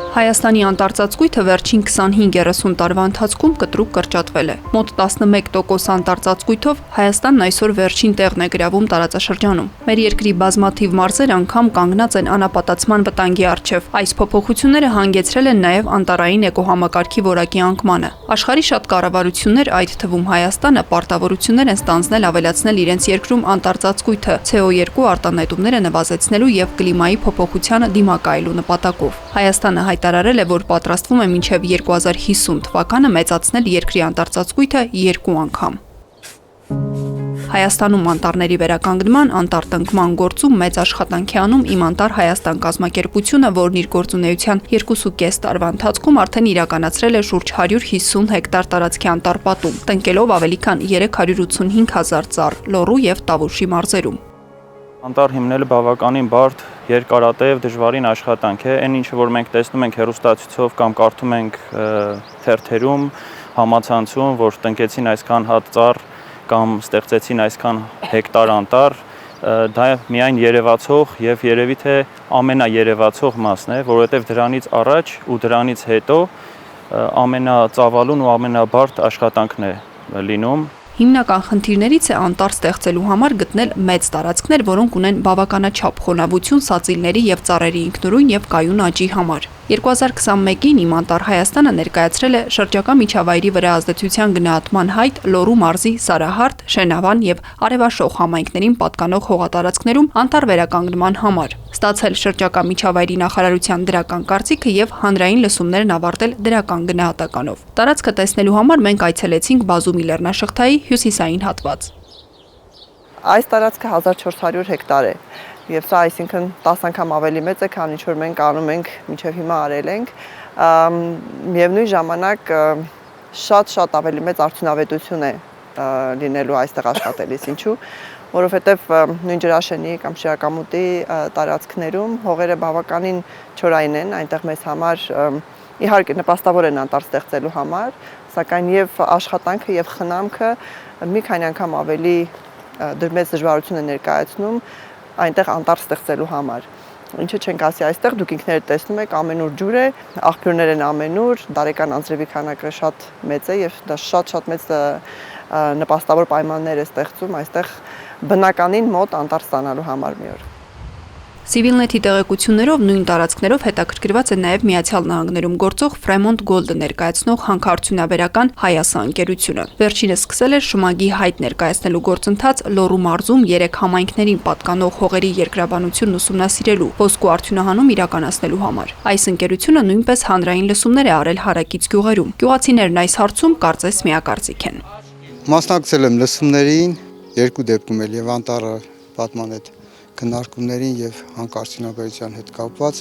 Հայաստանի անտառածածկույթը վերջին 25-30 տարվա ընթացքում կտրուկ կրճատվել է։ Մոտ 11% անտառածածկույթով Հայաստանն այսօր վերջին տեղն է գրավում տարածաշրջանում։ Մեր երկրի բազմաթիվ մարզեր անգամ կանգնած են անապատացման վտանգի առջև։ Այս փոփոխությունները հանգեցրել են նաև անտառային էկոհամակարգի որակի անկմանը։ Աշխարհի շատ կառավարություններ, այդ թվում Հայաստանը, պարտավորություններ են ստանձնել ավելացնել իրենց երկրում անտառածածկույթը CO2 արտանետումները նվազեցնելու եւ կլիմայի փոփոխությանը դիմակայելու նպատակով։ Հայաստանը հայտարարել է, որ պատրաստվում է մինչև 2050 թվականը մեծացնել երկրի անտառածածկույթը 2 անգամ։ Հայաստանում անտառների վերականգնման, անտառտնկման գործում մեծ աշխատանք է անում Իմ Անտառ Հայաստան կազմակերպությունը, որն իր գործունեության 2.5 տարվա ընթացքում արդեն իրականացրել է շուրջ 150 հեկտար տարածքի անտառպատում, տնկելով ավելի քան 385,000 ծառ Լոռու եւ Տավուշի մարզերում։ Անտառ հիմնելը բավականին բարդ, երկարատև, դժվարին աշխատանք է, այն ինչը որ մենք տեսնում ենք հեռուստացույցով կամ կարդում ենք թերթերում, համացանցում, որ տնկեցին այսքան հատ ծառ կամ ստեղծեցին այսքան հեկտար անտառ, դա միայն երևացող եւ երևի թե ամենաերևացող մասն է, որովհետեւ դրանից առաջ ու դրանից հետո ամենածավալուն ու ամենաբարդ աշխատանքն է լինում։ Հիմնական խնդիրներից է անտառ ստեղծելու համար գտնել մեծ տարածքներ, որոնք ունեն բավականաչափ խոնավություն սածիլների եւ ծառերի ինքնուրույն եւ կայուն աճի համար։ 2021-ին Իմ Անտառ Հայաստանը ներկայացրել է շրջակա միջավայրի վրա ազդեցության գնահատման հայտ Լոռու մարզի Սարահարթ, Շենավան եւ Արևաշող համայնքներին պատկանող հողատարածքներում անտառ վերականգնման համար։ Ստացել շրջակա միջավայրի նախարարության դրական կարծիքը եւ հանրային լսումներն ավարտել դրական գնահատականով։ Տարածքը տեսնելու համար մենք այցելեցինք Բազումի լեռնաշղթայի հյուսիսային հատված։ Այս տարածքը 1400 հեկտար է եւ սա այսինքն 10 անգամ ավելի մեծ է, քան ինչ որ մենք անում ենք մինչեւ հիմա արել ենք։ Միևնույն ժամանակ շատ ավելի մեծ արդյունավետություն է լինելու այստեղ աշխատելիս, ինչու, որովհետեւ նույն ջրաշենի կամ շիրակամուտի տարածքներում հողերը բավականին չորային են, այնտեղ մեզ համար իհարկե նպաստավոր են անտառ ստեղծելու համար, սակայն եւ աշխատանքը եւ խնամքը մի քանի անգամ ավելի մեծ դժվարություն է ներկայացնում այնտեղ անտառ ստեղծելու համար։ Ինչը չենք ասի, այստեղ դուք ինքներդ տեսնում եք, ամենուր ջուր է, աղբյուրներ են ամենուր, տարեկան անձրևի քանակը շատ մեծ է եւ դա շատ մեծ նպաստավոր պայմաններ է ստեղծում այստեղ բնականին մոտ անտառ ստանալու համար մի օր։ Civilnet-ի տեղեկություններով նույն տարածքներով հետաքրքրված է նաև Միացյալ Նահանգներում գործող Fremont Gold-ը ներկայացնող հանքարդյունաբերական Հայասա ընկերությունը։ Վերջինս սկսել է շմագի հայտ ներկայացնելու գործընթաց Լոռու մարզում 3 համայնքներին պատկանող հողերի երկրաբանությունն ուսումնասիրելու, ոսկու արդյունահանում իրականացնելու համար։ Այս ընկերությունը նույնպես հանրային լսումներ է արել հարակից գյուղերում։ Գյուղացիներն այս հարցում կարծես միակարծիք են։ Մասնակցել եմ լսումներին, երկու դեպքում էլ եւ անտառը պատման հետ քննարկումներին եւ հանքարդյունաբերության հետ կապված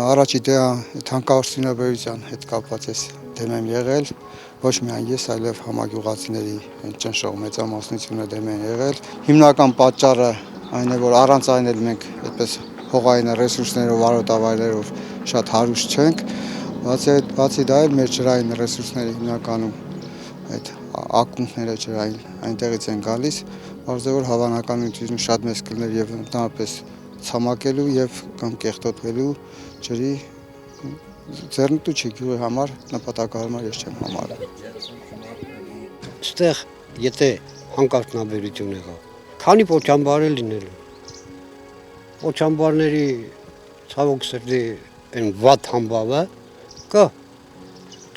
առաջի դեպա հանքարդյունաբերության հետ կապված էս դեմ եմ եղել ոչ միայն ես, այլև համագյուղացիների ճնշող մեծամասնությունը դեմ են եղել։ Հիմնական պատճառը այն է, որ առանց այն էլ մենք այդպես հողային ռեսուրսներով, արոտավայրերով շատ հարուստ չենք, բացի դա էլ մեր ջրային ռեսուրսները հիմնականում այդ ակումբները ջրային այնտեղից են գալիս, Արժե որ հավանականություն շատ մեծ կլներ եւ ընդհանրապես ցամաքելու եւ կամ կեղտոտվելու ջրի ձեռնտու չի գյուղի համար նպատակահարմար ես չեմ համարում։ Այստեղ եթե հանքարդյունաբերություն եղա, քանի փոչամբար է լինելու։ Փոչամբարների ցավոք սրտի այն վատ համբավը կա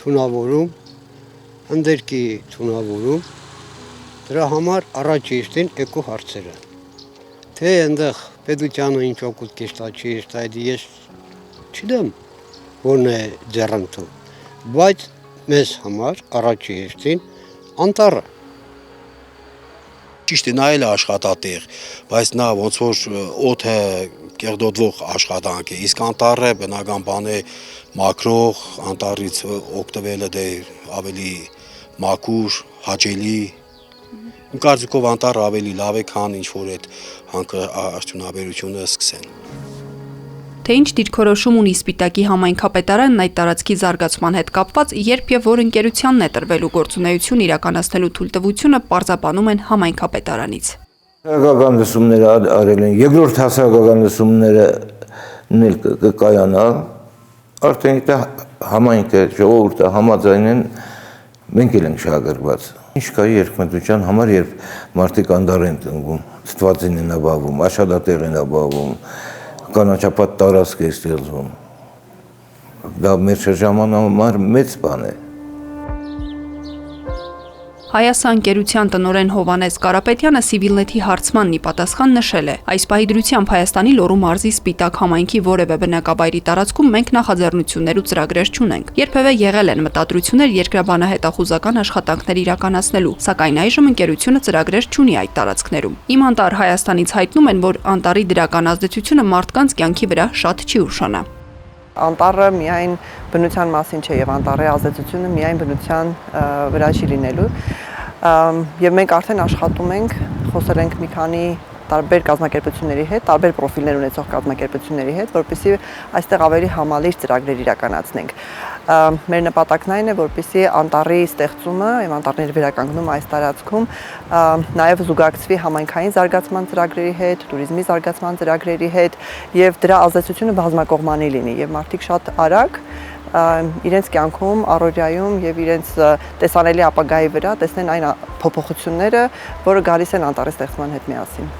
թունավորում, ընդերքի թունավորում Դրա համար առաջ իշտին էկո հարցերը։ Թե այնտեղ պետությանը ինչ օգուտ կստա, չի ստա, ես չգիտեմ, որն է ձեռնտու, բայց մեզ համար առաջ իշտին անտառը։ Ճիշտ է, նա էլ է աշխատատեղ, բայց նա ոնց որ օդը կեղտոտվող աշխատանք է, իսկ անտառը բնական բան է մաքրող, անտառից օգտվելը դե ավելի մաքուր, հաճելի Իմ կարծիքով անտառը ավելի լավ է, քան ինչ որ այդ հանքարդյունաբերությունը սկսեն։ Թե ինչ դիրքորոշում ունի Սպիտակի համայնքապետարանն այդ տարածքի զարգացման հետ կապված, երբ եւ որ ընկերությանն է տրվելու գործունեություն իրականացնելու թույլտվությունը պարզաբանում են համայնքապետարանից։ Հասարակական լսումները արել են, երկրորդ հասարակական լսումները կկայանա Արդեն դա համայնքը, ժողովուրդը համաձայն են, մենք էլ ենք շահագրգռված։ Ինչ կա երկմտության համար, երբ մարդիկ անդառ են տնկում, ստվածին են ապահովում, աշխատատեղ են ապահովում, կանաչապատ տարածք է ստեղծվում։ Դա մեր շրջանի համար մեծ բան է։ Հայասան ընկերության տնօրեն Հովանես Կարապետյանը Civilnet-ի հարցմանն ի պատասխան նշել է. այս պահի դրությամբ Հայաստանի Լոռու մարզի Սպիտակ համայնքի որևէ բնակավայրի տարածքում մենք նախաձեռնություններ ու ծրագրեր չունենք։ Երբևէ եղել են մտադրություններ երկրաբանահետախուզական աշխատանքներ իրականացնելու, սակայն այժմ ընկերությունը ծրագրեր չունի այդ տարածքներում։ Իմ Անտար Հայաստանից հայտնում են, որ Անտարի դրական ազդեցությունը մարդկանց կյանքի վրա շատ չի ուշանա։ Անտառը միայն բնության մասին չէ եւ անտառի ազդեցությունը միայն բնության վրա չի լինելու եւ մենք արդեն աշխատում ենք, խոսել ենք մի քանի տարբեր կազմակերպությունների հետ, տարբեր պրոֆիլներ ունեցող կազմակերպությունների հետ, որպեսզի այստեղ ավելի համալիր ծրագրեր իրականացնենք։ Մեր նպատակն այն է, որպեսզի անտառի ստեղծումը եւ անտառների վերականգնումը այս տարածքում նաեւ զուգակցվի համայնքային զարգացման ծրագրերի հետ, туриզմի զարգացման ծրագրերի հետ եւ դրա ազդեցությունը բազմակողմանի լինի եւ մարդիկ շատ արագ իրենց կյանքում, առօրյայում եւ իրենց տեսանելի ապագայի վրա տեսնեն այն փոփոխությունները, որը գալիս են անտառի ստեղծման հետ միասին։